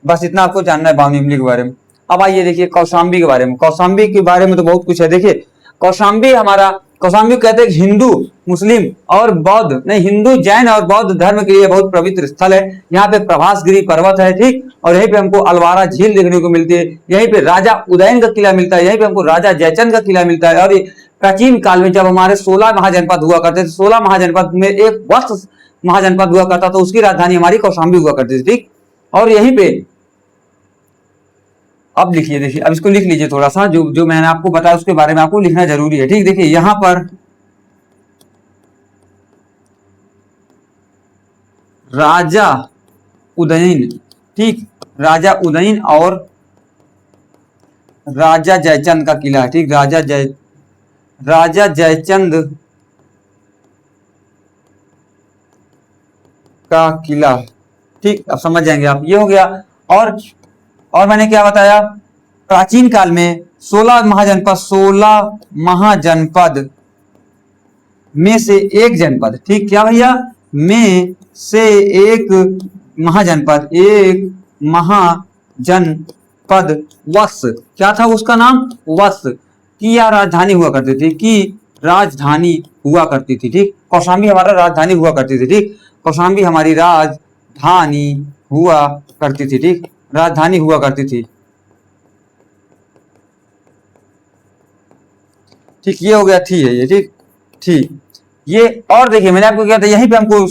बस इतना आपको जानना है बावनी इमली के बारे में। अब आइए देखिए, कौशाम्बी के बारे में। कौशाम्बी के बारे में तो बहुत कुछ है। देखिए, कौशाम्बी कहते हैं हिंदू, मुस्लिम और बौद्ध नहीं, हिंदू, जैन और बौद्ध धर्म के लिए बहुत पवित्र स्थल है। यहाँ पे प्रभासगिरी पर्वत है। ठीक, और यहीं पे हमको अलवारा झील देखने को मिलती है। यहीं पे राजा उदयन का किला मिलता है। यहीं पे हमको राजा जयचंद का किला मिलता है। और प्राचीन काल में जब हमारे 16 महाजनपद हुआ करते थे, 16 महाजनपद में एक वत्स महाजनपद हुआ करता था, उसकी राजधानी हमारी कौशाम्बी हुआ करती थी। ठीक, और यहीं पे अब लिखिए, देखिए, अब इसको लिख लीजिए थोड़ा सा, जो मैंने आपको बताया उसके बारे में आपको लिखना जरूरी है। ठीक, देखिए, यहां पर राजा उदयन, ठीक, राजा उदयन और राजा जयचंद का किला है। ठीक, राजा जयचंद का किला। ठीक, अब समझ जाएंगे आप, ये हो गया। और मैंने क्या बताया? प्राचीन काल में 16 महाजनपद में से एक जनपद। ठीक, क्या भैया? में से एक महाजनपद वत्स, क्या था उसका नाम? वत्स की या राजधानी हुआ करती थी, ठीक, कौशाम्बी हमारा राजधानी हुआ करती थी। ठीक, कौशाम्बी हमारी राजधानी हुआ करती थी। ठीक, राजधानी हुआ करती थी। ठीक, ये हो गया। थी है ये। ठीक, ठीक, ये। और देखिए, मैंने आपको क्या था, यहीं पे हमको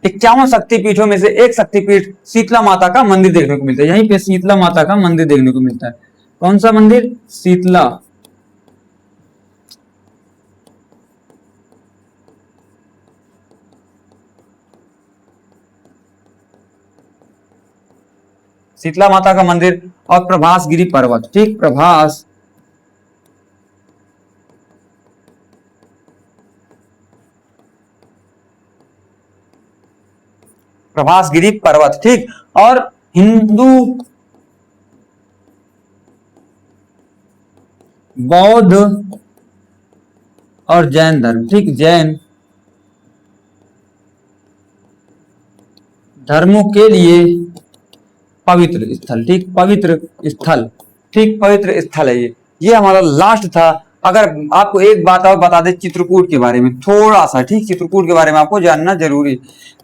51 शक्तिपीठों में से एक शक्तिपीठ शीतला माता का मंदिर देखने को मिलता है। यहीं पे शीतला माता का मंदिर देखने को मिलता है। कौन सा मंदिर? शीतला माता का मंदिर और प्रभासगिरी पर्वत। ठीक, प्रभासगिरी पर्वत। ठीक, और हिंदू, बौद्ध और जैन धर्म, ठीक, जैन धर्मों के लिए पवित्र स्थल, ठीक, पवित्र स्थल, ठीक, पवित्र स्थल है ये हमारा लास्ट था। अगर आपको एक बात और बता दे चित्रकूट के बारे में थोड़ा सा, ठीक, चित्रकूट के बारे में आपको जानना जरूरी।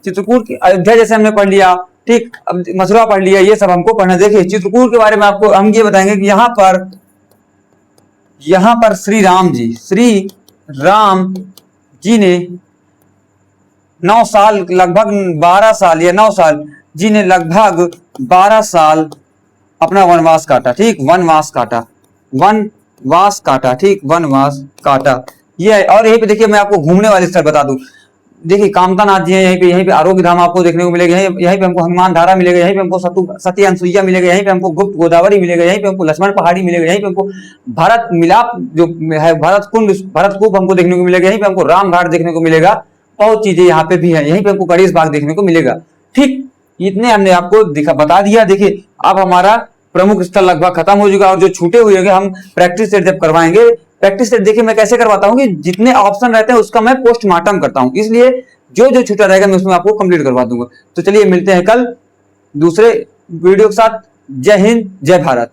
चित्रकूट की अयोध्या जैसे हमने पढ़ लिया, ठीक, अब मथुरा पढ़ लिया, ये सब हमको पढ़ना। देखिए चित्रकूट के बारे में आपको हम ये बताएंगे कि यहाँ पर श्री राम जी ने 9 साल, लगभग 12 साल या 9 साल जी ने लगभग 12 साल अपना वनवास काटा, ठीक, वनवास काटा, ठीक, वनवास काटा। ये और यहीं पे देखिए मैं आपको घूमने वाले स्थल बता दूं। देखिए कामता नाथ जी है यहीं पे आरोग्य धाम आपको देखने को मिलेगा, यहीं पे हमको हनुमान धारा मिलेगा, यहीं पे हमको सती अनसुईया मिलेगा, यहीं पे हमको गुप्त गोदावरी मिलेगा, यहीं पे हमको लक्ष्मण पहाड़ी मिलेगा, यहीं पे हमको भरत मिलाप जो है भरत कूप हमको देखने को मिलेगा, यहीं पे हमको राम घाट देखने को मिलेगा। बहुत चीजें यहाँ पे भी है, यहीं पे हमको गणेश बाग देखने को मिलेगा, ठीक। इतने हमने आपको बता दिया। देखिए अब हमारा प्रमुख स्थल लगभग खत्म हो चुका और जो छूटे हुए होंगे हम प्रैक्टिस सेट जब करवाएंगे, प्रैक्टिस सेट देखिए मैं कैसे करवाता हूँ कि जितने ऑप्शन रहते हैं उसका मैं पोस्टमार्टम करता हूँ, इसलिए जो जो छूटा रहेगा मैं उसमें आपको कंप्लीट करवा दूंगा। तो चलिए मिलते हैं कल दूसरे वीडियो के साथ। जय हिंद, जय भारत।